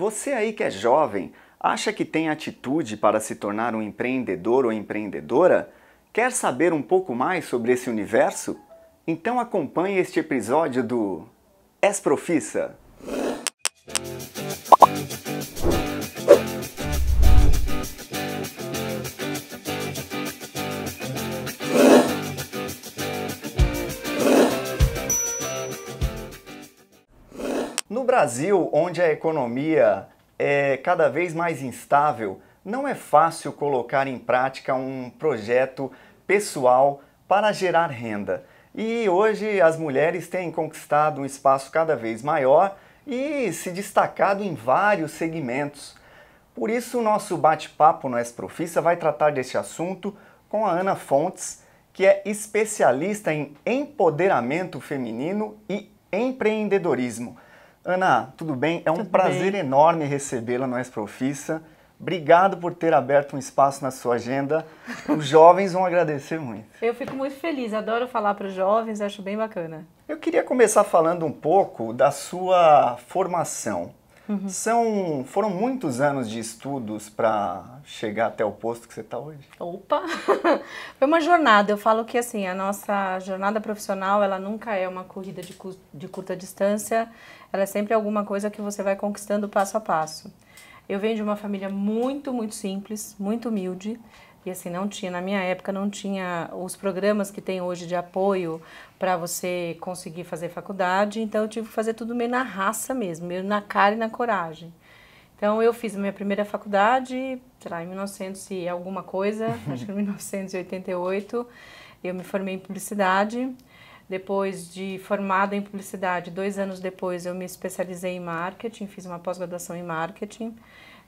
Você aí que é jovem, acha que tem atitude para se tornar um empreendedor ou empreendedora? Quer saber um pouco mais sobre esse universo? Então acompanhe este episódio do És Profissa! No Brasil, onde a economia é cada vez mais instável, não é fácil colocar em prática um projeto pessoal para gerar renda. E hoje as mulheres têm conquistado um espaço cada vez maior e se destacado em vários segmentos. Por isso, o nosso bate-papo no És Profissa vai tratar deste assunto com a Ana Fontes, que é especialista em empoderamento feminino e empreendedorismo. Ana, tudo bem? É um prazer enorme recebê-la no És Profissa. Obrigado por ter aberto um espaço na sua agenda. Os jovens vão agradecer muito. Eu fico muito feliz, adoro falar para os jovens, acho bem bacana. Eu queria começar falando um pouco da sua formação. Foram muitos anos de estudos para chegar até o posto que você está hoje? Opa! Foi uma jornada. Eu falo que assim, a nossa jornada profissional, ela nunca é uma corrida de curta distância, ela é sempre alguma coisa que você vai conquistando passo a passo. Eu venho de uma família muito simples, muito humilde, e assim, na minha época não tinha os programas que tem hoje de apoio para você conseguir fazer faculdade, então eu tive que fazer tudo meio na raça mesmo, meio na cara e na coragem. Então eu fiz a minha primeira faculdade, sei lá, em 1900 e alguma coisa, acho que em 1988, eu me formei em publicidade. Depois de formada em publicidade, 2 anos depois eu me especializei em marketing, fiz uma pós-graduação em marketing.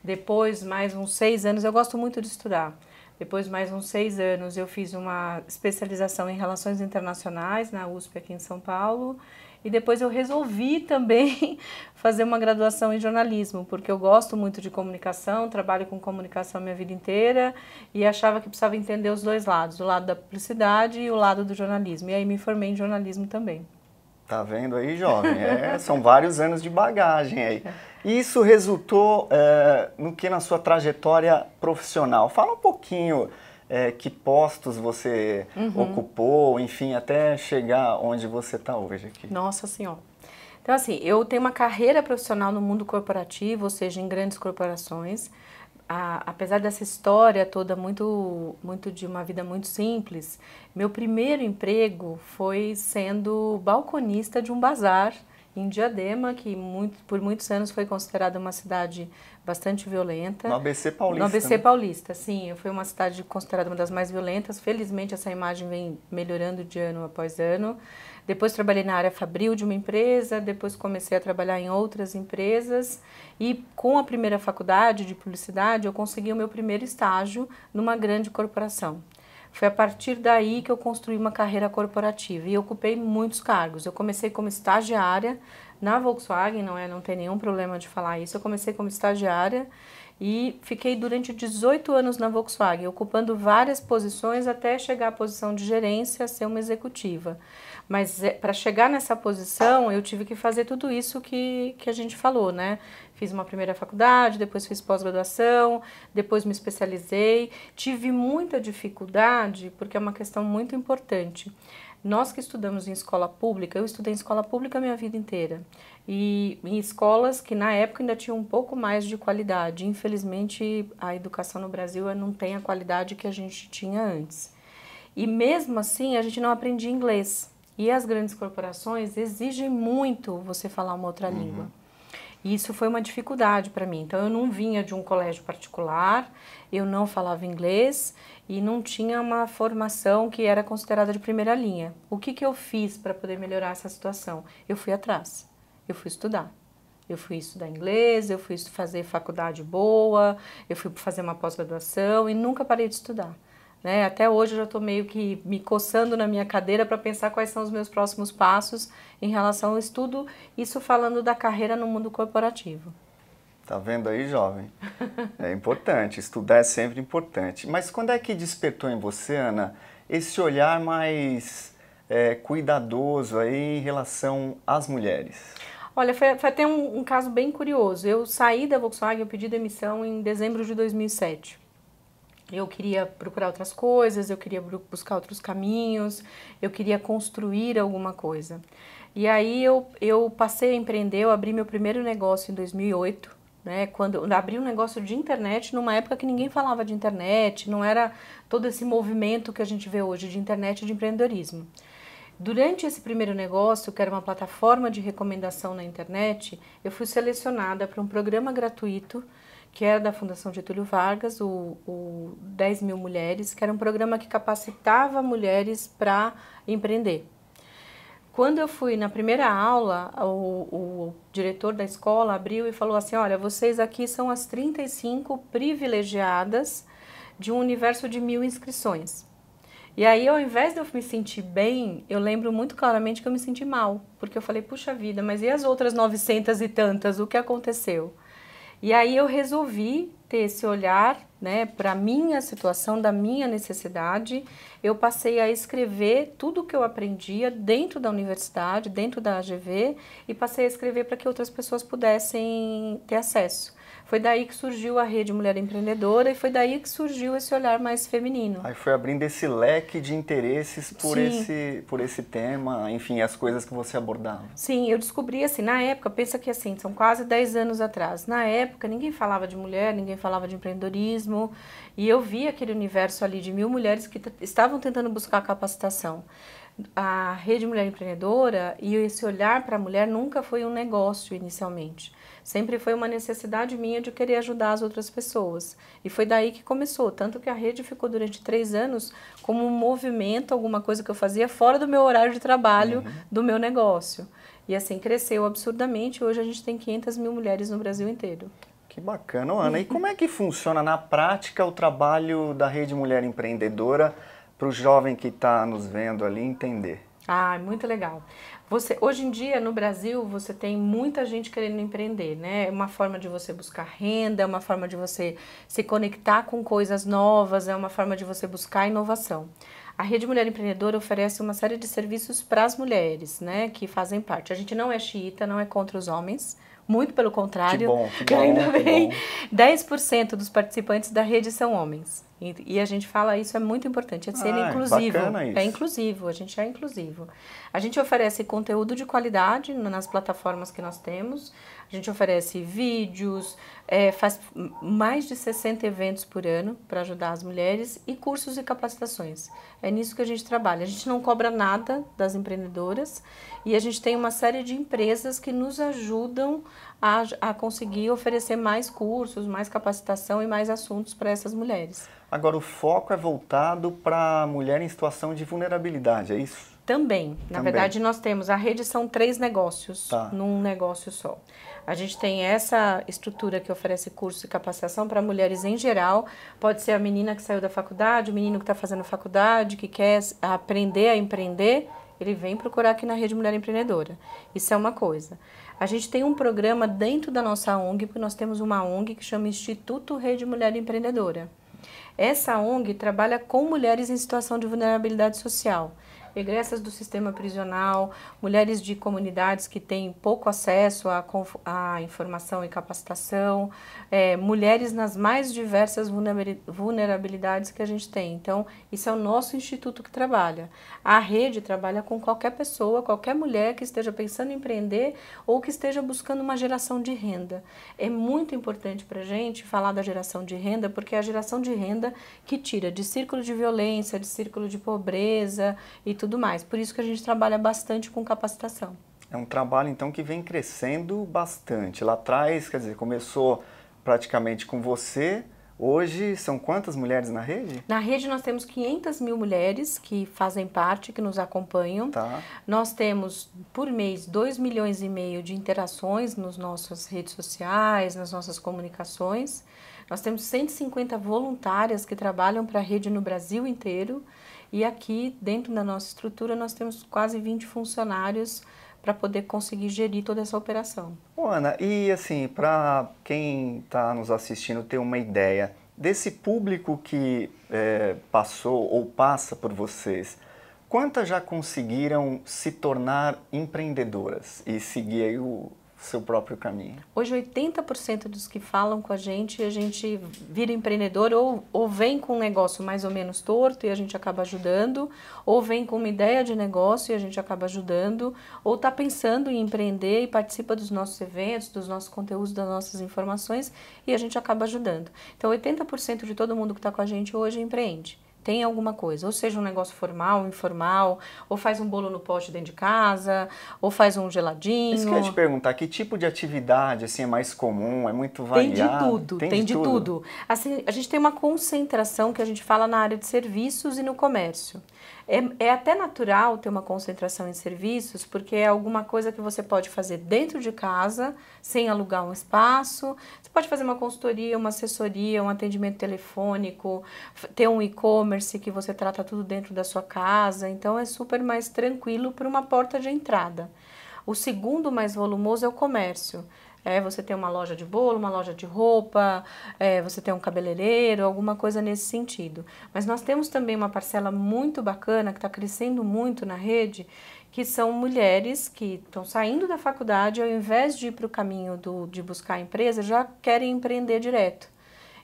Depois, mais uns 6 anos, eu gosto muito de estudar. Depois, mais uns 6 anos, eu fiz uma especialização em Relações Internacionais na USP aqui em São Paulo. E depois eu resolvi também fazer uma graduação em jornalismo, porque eu gosto muito de comunicação, trabalho com comunicação a minha vida inteira e achava que precisava entender os dois lados, o lado da publicidade e o lado do jornalismo. E aí me formei em jornalismo também. Tá vendo aí, jovem? São vários anos de bagagem aí. E isso resultou no que na sua trajetória profissional? Fala um pouquinho que postos você ocupou, enfim, até chegar onde você está hoje aqui. Nossa Senhora! Então assim, eu tenho uma carreira profissional no mundo corporativo, ou seja, em grandes corporações. Apesar dessa história toda muito de uma vida muito simples, meu primeiro emprego foi sendo balconista de um bazar em Diadema, que por muitos anos foi considerada uma cidade bastante violenta. No ABC Paulista. No ABC Paulista, sim. Foi uma cidade considerada uma das mais violentas. Felizmente, essa imagem vem melhorando de ano após ano. Depois trabalhei na área fabril de uma empresa, depois comecei a trabalhar em outras empresas e com a primeira faculdade de publicidade eu consegui o meu primeiro estágio numa grande corporação. Foi a partir daí que eu construí uma carreira corporativa e ocupei muitos cargos. Eu comecei como estagiária na Volkswagen, não tem nenhum problema de falar isso. Eu comecei como estagiária e fiquei durante 18 anos na Volkswagen, ocupando várias posições até chegar à posição de gerência, ser uma executiva. Mas para chegar nessa posição, eu tive que fazer tudo isso que a gente falou, né? Fiz uma primeira faculdade, depois fiz pós-graduação, depois me especializei. Tive muita dificuldade, porque é uma questão muito importante. Nós que estudamos em escola pública, eu estudei em escola pública a minha vida inteira. E em escolas que na época ainda tinham um pouco mais de qualidade. Infelizmente, a educação no Brasil não tem a qualidade que a gente tinha antes. E mesmo assim, a gente não aprendia inglês. E as grandes corporações exigem muito você falar uma outra língua. E isso foi uma dificuldade para mim. Então, eu não vinha de um colégio particular, eu não falava inglês e não tinha uma formação que era considerada de primeira linha. O que eu fiz para poder melhorar essa situação? Eu fui atrás, eu fui estudar. Eu fui estudar inglês, eu fui fazer faculdade boa, eu fui fazer uma pós-graduação e nunca parei de estudar. Né? Até hoje eu já estou meio que me coçando na minha cadeira para pensar quais são os meus próximos passos em relação ao estudo, isso falando da carreira no mundo corporativo. Tá vendo aí, jovem? É importante, estudar é sempre importante. Mas quando é que despertou em você, Ana, esse olhar mais cuidadoso aí em relação às mulheres? Olha, foi até um caso bem curioso. Eu saí da Volkswagen, eu pedi demissão em dezembro de 2007. Eu queria procurar outras coisas, eu queria buscar outros caminhos, eu queria construir alguma coisa. E aí eu passei a empreender, eu abri meu primeiro negócio em 2008, né? Quando eu abri um negócio de internet numa época que ninguém falava de internet, não era todo esse movimento que a gente vê hoje de internet e de empreendedorismo. Durante esse primeiro negócio, que era uma plataforma de recomendação na internet, eu fui selecionada para um programa gratuito que era da Fundação Getúlio Vargas, o 10 mil mulheres, que era um programa que capacitava mulheres para empreender. Quando eu fui na primeira aula, o diretor da escola abriu e falou assim, olha, vocês aqui são as 35 privilegiadas de um universo de 1000 inscrições. E aí, ao invés de eu me sentir bem, eu lembro muito claramente que eu me senti mal, porque eu falei, puxa vida, mas e as outras 900 e tantas, o que aconteceu? E aí eu resolvi ter esse olhar, né, para a minha situação, da minha necessidade. Eu passei a escrever tudo o que eu aprendia dentro da universidade, dentro da AGV, e passei a escrever para que outras pessoas pudessem ter acesso. Foi daí que surgiu a Rede Mulher Empreendedora e foi daí que surgiu esse olhar mais feminino. Aí foi abrindo esse leque de interesses por esse tema, enfim, as coisas que você abordava. Sim, eu descobri assim, na época, pensa que assim, são quase 10 anos atrás. Na época, ninguém falava de mulher, ninguém falava de empreendedorismo, e eu vi aquele universo ali de 1000 mulheres que estavam tentando buscar capacitação. A Rede Mulher Empreendedora e esse olhar para a mulher nunca foi um negócio inicialmente. Sempre foi uma necessidade minha de querer ajudar as outras pessoas. E foi daí que começou. Tanto que a rede ficou durante 3 anos como um movimento, alguma coisa que eu fazia fora do meu horário de trabalho, do meu negócio. E assim, cresceu absurdamente. Hoje a gente tem 500 mil mulheres no Brasil inteiro. Que bacana, Ana. E como é que funciona na prática o trabalho da Rede Mulher Empreendedora para o jovem que está nos vendo ali entender? Ah, muito legal. Hoje em dia, no Brasil, você tem muita gente querendo empreender, né? É uma forma de você buscar renda, é uma forma de você se conectar com coisas novas, é uma forma de você buscar inovação. A Rede Mulher Empreendedora oferece uma série de serviços para as mulheres, né, que fazem parte. A gente não é xiita, não é contra os homens, muito pelo contrário. Que bom, ainda bem, que bom. 10% dos participantes da rede são homens. E a gente fala isso é muito importante, é de ser inclusivo. Bacana isso. É inclusivo, a gente é inclusivo. A gente oferece conteúdo de qualidade nas plataformas que nós temos. A gente oferece vídeos, faz mais de 60 eventos por ano para ajudar as mulheres e cursos e capacitações. É nisso que a gente trabalha. A gente não cobra nada das empreendedoras e a gente tem uma série de empresas que nos ajudam a conseguir oferecer mais cursos, mais capacitação e mais assuntos para essas mulheres. Agora, o foco é voltado para a mulher em situação de vulnerabilidade, é isso? Também. Na verdade, nós temos, a rede são 3 negócios num negócio só. A gente tem essa estrutura que oferece curso e capacitação para mulheres em geral. Pode ser a menina que saiu da faculdade, o menino que está fazendo faculdade, que quer aprender a empreender, ele vem procurar aqui na Rede Mulher Empreendedora. Isso é uma coisa. A gente tem um programa dentro da nossa ONG, porque nós temos uma ONG que chama Instituto Rede Mulher Empreendedora. Essa ONG trabalha com mulheres em situação de vulnerabilidade social, egressas do sistema prisional, mulheres de comunidades que têm pouco acesso à informação e capacitação, mulheres nas mais diversas vulnerabilidades que a gente tem. Então, isso é o nosso instituto que trabalha. A rede trabalha com qualquer pessoa, qualquer mulher que esteja pensando em empreender ou que esteja buscando uma geração de renda. É muito importante para a gente falar da geração de renda, porque é a geração de renda que tira de círculo de violência, de círculo de pobreza e tudo mais. Por isso que a gente trabalha bastante com capacitação. É um trabalho, então, que vem crescendo bastante. Lá atrás, quer dizer, começou praticamente com você. Hoje, são quantas mulheres na rede? Na rede nós temos 500 mil mulheres que fazem parte, que nos acompanham. Nós temos, por mês, 2,5 milhões de interações nas nossas redes sociais, nas nossas comunicações. Nós temos 150 voluntárias que trabalham para a rede no Brasil inteiro. E aqui, dentro da nossa estrutura, nós temos quase 20 funcionários para poder conseguir gerir toda essa operação. Ana, e assim, para quem está nos assistindo ter uma ideia desse público que passou ou passa por vocês, quantas já conseguiram se tornar empreendedoras e seguir aí seu próprio caminho? Hoje 80% dos que falam com a gente vira empreendedor ou vem com um negócio mais ou menos torto e a gente acaba ajudando, ou vem com uma ideia de negócio e a gente acaba ajudando, ou está pensando em empreender e participa dos nossos eventos, dos nossos conteúdos, das nossas informações e a gente acaba ajudando. Então 80% de todo mundo que está com a gente hoje empreende. Tem alguma coisa, ou seja, um negócio formal, informal, ou faz um bolo no pote dentro de casa, ou faz um geladinho. Isso que eu ia te perguntar, que tipo de atividade assim, é mais comum, é muito variado? Tem de tudo. Assim, a gente tem uma concentração que a gente fala na área de serviços e no comércio. É até natural ter uma concentração em serviços, porque é alguma coisa que você pode fazer dentro de casa, sem alugar um espaço. Você pode fazer uma consultoria, uma assessoria, um atendimento telefônico, ter um e-commerce que você trata tudo dentro da sua casa. Então, é super mais tranquilo para uma porta de entrada. O segundo mais volumoso é o comércio. Você tem uma loja de bolo, uma loja de roupa, você tem um cabeleireiro, alguma coisa nesse sentido. Mas nós temos também uma parcela muito bacana, que está crescendo muito na rede, que são mulheres que estão saindo da faculdade, ao invés de ir para o caminho de buscar empresa, já querem empreender direto.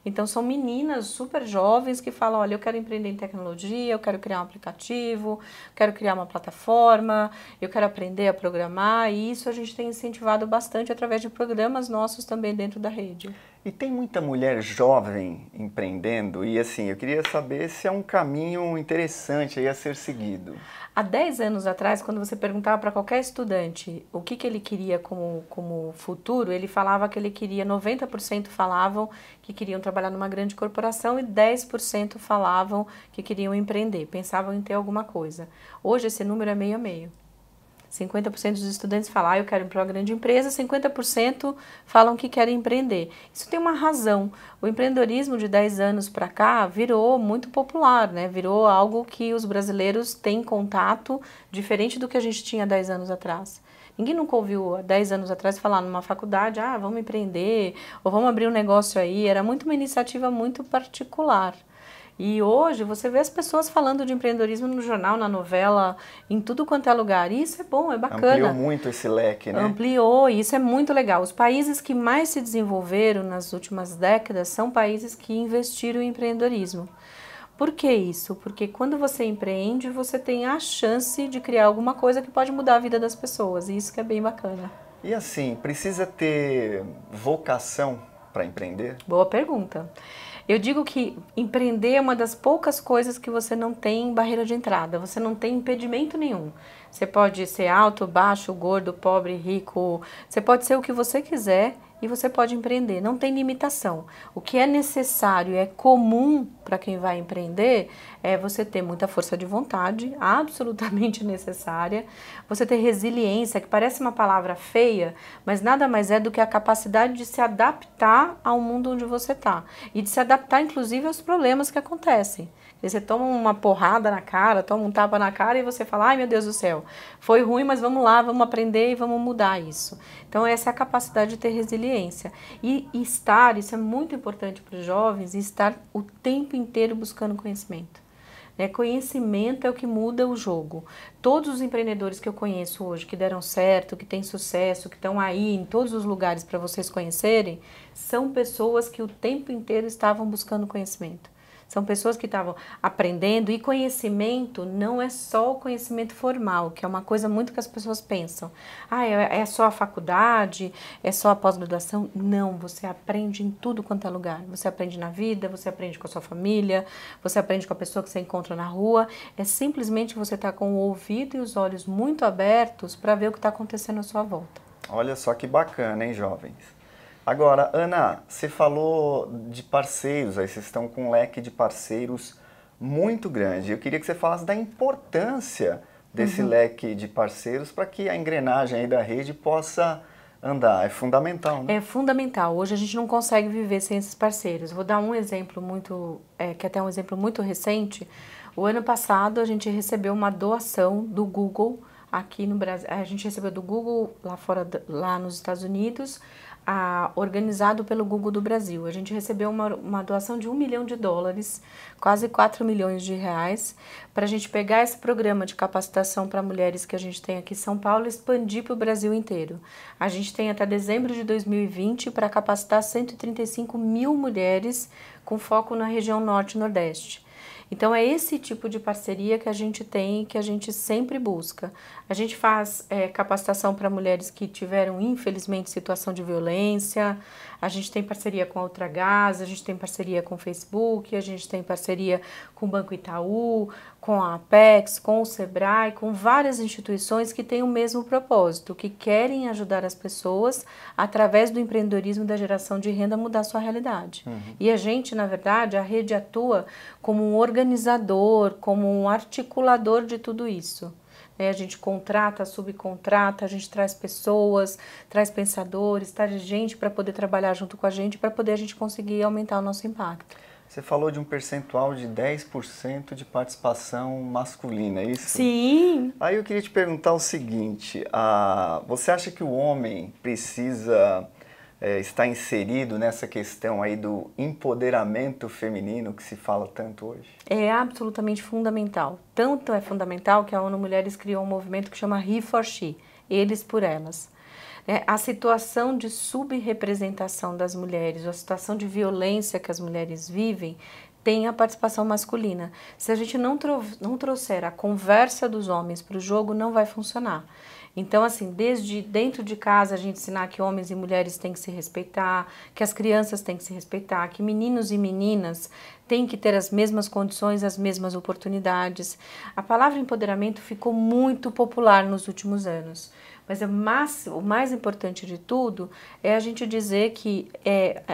Então, são meninas super jovens que falam, olha, eu quero empreender em tecnologia, eu quero criar um aplicativo, quero criar uma plataforma, eu quero aprender a programar, e isso a gente tem incentivado bastante através de programas nossos também dentro da rede. E tem muita mulher jovem empreendendo e assim, eu queria saber se é um caminho interessante aí a ser seguido. Há 10 anos atrás, quando você perguntava para qualquer estudante o que ele queria como futuro, ele falava que ele queria, 90% falavam que queriam trabalhar numa grande corporação e 10% falavam que queriam empreender, pensavam em ter alguma coisa. Hoje esse número é meio a meio. 50% dos estudantes falam, eu quero ir para uma grande empresa, 50% falam que querem empreender. Isso tem uma razão. O empreendedorismo de 10 anos para cá virou muito popular, né? Virou algo que os brasileiros têm contato diferente do que a gente tinha 10 anos atrás. Ninguém nunca ouviu há 10 anos atrás falar numa faculdade, vamos empreender, ou vamos abrir um negócio aí. Era muito uma iniciativa muito particular. E hoje você vê as pessoas falando de empreendedorismo no jornal, na novela, em tudo quanto é lugar. E isso é bom, é bacana. Ampliou muito esse leque, né? Ampliou, e isso é muito legal. Os países que mais se desenvolveram nas últimas décadas são países que investiram em empreendedorismo. Por que isso? Porque quando você empreende, você tem a chance de criar alguma coisa que pode mudar a vida das pessoas. E isso que é bem bacana. E assim, precisa ter vocação para empreender? Boa pergunta. Eu digo que empreender é uma das poucas coisas que você não tem barreira de entrada, você não tem impedimento nenhum. Você pode ser alto, baixo, gordo, pobre, rico, você pode ser o que você quiser e você pode empreender, não tem limitação. O que é necessário, é comum para quem vai empreender, é você ter muita força de vontade, absolutamente necessária, você ter resiliência, que parece uma palavra feia, mas nada mais é do que a capacidade de se adaptar ao mundo onde você está e de se adaptar, inclusive, aos problemas que acontecem. Você toma uma porrada na cara, toma um tapa na cara e você fala, ai meu Deus do céu, foi ruim, mas vamos lá, vamos aprender e vamos mudar isso. Então essa é a capacidade de ter resiliência. E estar, isso é muito importante para os jovens, estar o tempo inteiro buscando conhecimento. Conhecimento é o que muda o jogo. Todos os empreendedores que eu conheço hoje, que deram certo, que têm sucesso, que estão aí em todos os lugares para vocês conhecerem, são pessoas que o tempo inteiro estavam buscando conhecimento. São pessoas que estavam aprendendo, e conhecimento não é só o conhecimento formal, que é uma coisa muito que as pessoas pensam. É só a faculdade, é só a pós-graduação. Não, você aprende em tudo quanto é lugar. Você aprende na vida, você aprende com a sua família, você aprende com a pessoa que você encontra na rua. É simplesmente você estar com o ouvido e os olhos muito abertos para ver o que está acontecendo à sua volta. Olha só que bacana, hein, jovens? Agora, Ana, você falou de parceiros, aí vocês estão com um leque de parceiros muito grande. Eu queria que você falasse da importância desse leque de parceiros para que a engrenagem aí da rede possa andar. É fundamental, né? É fundamental. Hoje a gente não consegue viver sem esses parceiros. Vou dar um exemplo que até é um exemplo muito recente. O ano passado a gente recebeu uma doação do Google aqui no Brasil. A gente recebeu do Google lá nos Estados Unidos organizado pelo Google do Brasil. A gente recebeu uma doação de US$ 1 milhão, quase 4 milhões de reais, para a gente pegar esse programa de capacitação para mulheres que a gente tem aqui em São Paulo e expandir para o Brasil inteiro. A gente tem até dezembro de 2020 para capacitar 135 mil mulheres com foco na região Norte e Nordeste. Então é esse tipo de parceria que a gente tem, que a gente sempre busca. A gente faz capacitação para mulheres que tiveram, infelizmente, situação de violência, a gente tem parceria com a Ultragaz, a gente tem parceria com o Facebook, a gente tem parceria com o Banco Itaú, com a Apex, com o Sebrae, com várias instituições que têm o mesmo propósito, que querem ajudar as pessoas, através do empreendedorismo da geração de renda, a mudar a sua realidade. E a gente, na verdade, a rede atua como um organizador, como um articulador de tudo isso. A gente contrata, subcontrata, a gente traz pessoas, traz pensadores, traz gente para poder trabalhar junto com a gente, para poder a gente conseguir aumentar o nosso impacto. Você falou de um percentual de 10% de participação masculina, é isso? Sim! Aí eu queria te perguntar o seguinte, você acha que o homem precisa estar inserido nessa questão aí do empoderamento feminino que se fala tanto hoje? É absolutamente fundamental. Tanto é fundamental que a ONU Mulheres criou um movimento que chama He for She, eles por elas. A situação de subrepresentação das mulheres, a situação de violência que as mulheres vivem, tem a participação masculina. Se a gente não trouxer a conversa dos homens para o jogo, não vai funcionar. Então, assim, desde dentro de casa a gente ensinar que homens e mulheres têm que se respeitar, que as crianças têm que se respeitar, que meninos e meninas têm que ter as mesmas condições, as mesmas oportunidades. A palavra empoderamento ficou muito popular nos últimos anos. Mas o mais importante de tudo é a gente dizer que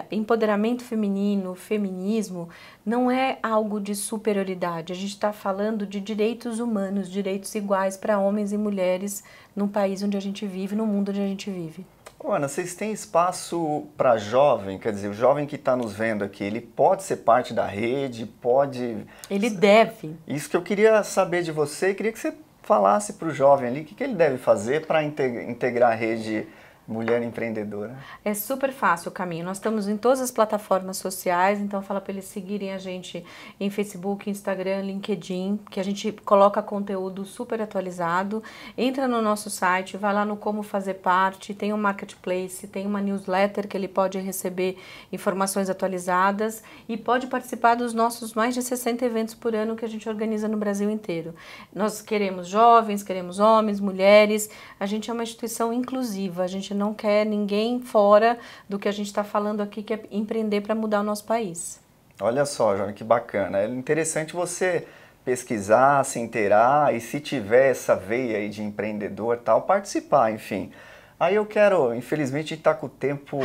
empoderamento feminino, feminismo, não é algo de superioridade. A gente está falando de direitos humanos, direitos iguais para homens e mulheres no país onde a gente vive, no mundo onde a gente vive. Ana, vocês têm espaço para jovem? Quer dizer, o jovem que está nos vendo aqui, ele pode ser parte da rede, pode... Ele deve. Isso que eu queria saber de você, queria que você falasse para o jovem ali o que ele deve fazer para integrar a rede Mulher Empreendedora. É super fácil o caminho. Nós estamos em todas as plataformas sociais, então fala para eles seguirem a gente em Facebook, Instagram, LinkedIn, que a gente coloca conteúdo super atualizado. Entra no nosso site, vai lá no Como Fazer Parte, tem um marketplace, tem uma newsletter que ele pode receber informações atualizadas e pode participar dos nossos mais de 60 eventos por ano que a gente organiza no Brasil inteiro. Nós queremos jovens, queremos homens, mulheres, a gente é uma instituição inclusiva, a gente não quer ninguém fora do que a gente está falando aqui, que é empreender para mudar o nosso país. Olha só, Jana, que bacana. É interessante você pesquisar, se inteirar e se tiver essa veia aí de empreendedor tal, participar, enfim. Aí eu quero, infelizmente a gente está com o tempo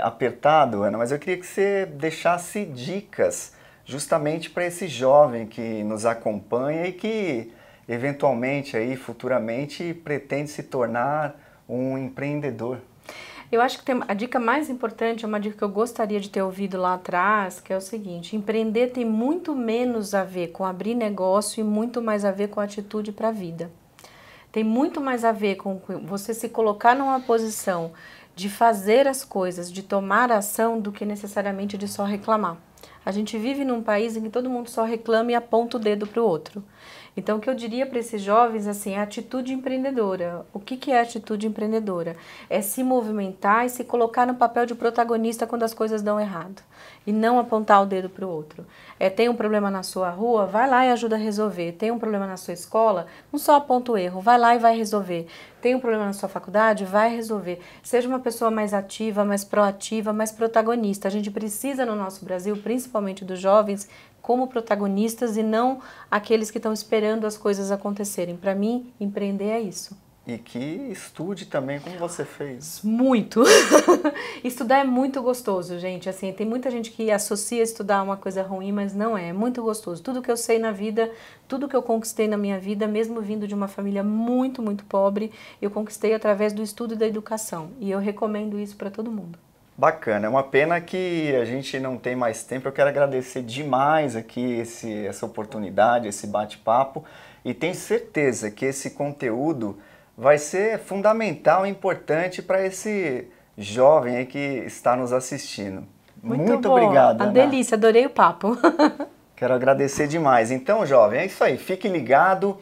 apertado, Ana, mas eu queria que você deixasse dicas justamente para esse jovem que nos acompanha e que eventualmente aí, futuramente, pretende se tornar um empreendedor. Eu acho que a dica mais importante é uma dica que eu gostaria de ter ouvido lá atrás, que é o seguinte: empreender tem muito menos a ver com abrir negócio e muito mais a ver com atitude para a vida. Tem muito mais a ver com você se colocar numa posição de fazer as coisas, de tomar ação, do que necessariamente de só reclamar. A gente vive num país em que todo mundo só reclama e aponta o dedo para o outro. Então, o que eu diria para esses jovens, assim, é atitude empreendedora. O que é atitude empreendedora? É se movimentar e se colocar no papel de protagonista quando as coisas dão errado. E não apontar o dedo para o outro. Tem um problema na sua rua? Vai lá e ajuda a resolver. Tem um problema na sua escola? Não só aponta o erro, vai lá e vai resolver. Tem um problema na sua faculdade? Vai resolver. Seja uma pessoa mais ativa, mais proativa, mais protagonista. A gente precisa no nosso Brasil, principalmente dos jovens, como protagonistas e não aqueles que estão esperando as coisas acontecerem. Para mim, empreender é isso. E que estude também, como você fez. Muito! Estudar é muito gostoso, gente. Assim, tem muita gente que associa estudar a uma coisa ruim, mas não é. É muito gostoso. Tudo que eu sei na vida, tudo que eu conquistei na minha vida, mesmo vindo de uma família muito, muito pobre, eu conquistei através do estudo e da educação. E eu recomendo isso para todo mundo. Bacana, é uma pena que a gente não tem mais tempo. Eu quero agradecer demais aqui essa oportunidade, esse bate-papo, e tenho certeza que esse conteúdo vai ser fundamental e importante para esse jovem aí que está nos assistindo. Muito bom. obrigado, Uma Ana. delícia, adorei o papo. Quero agradecer demais. Então, jovem, é isso aí. Fique ligado,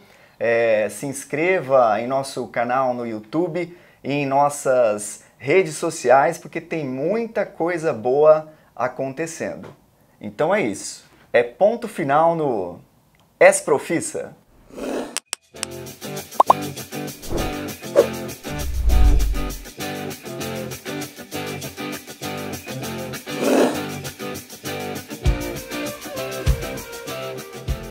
se inscreva em nosso canal no YouTube e em nossas redes sociais, porque tem muita coisa boa acontecendo. Então é isso. É ponto final no Es Profissa.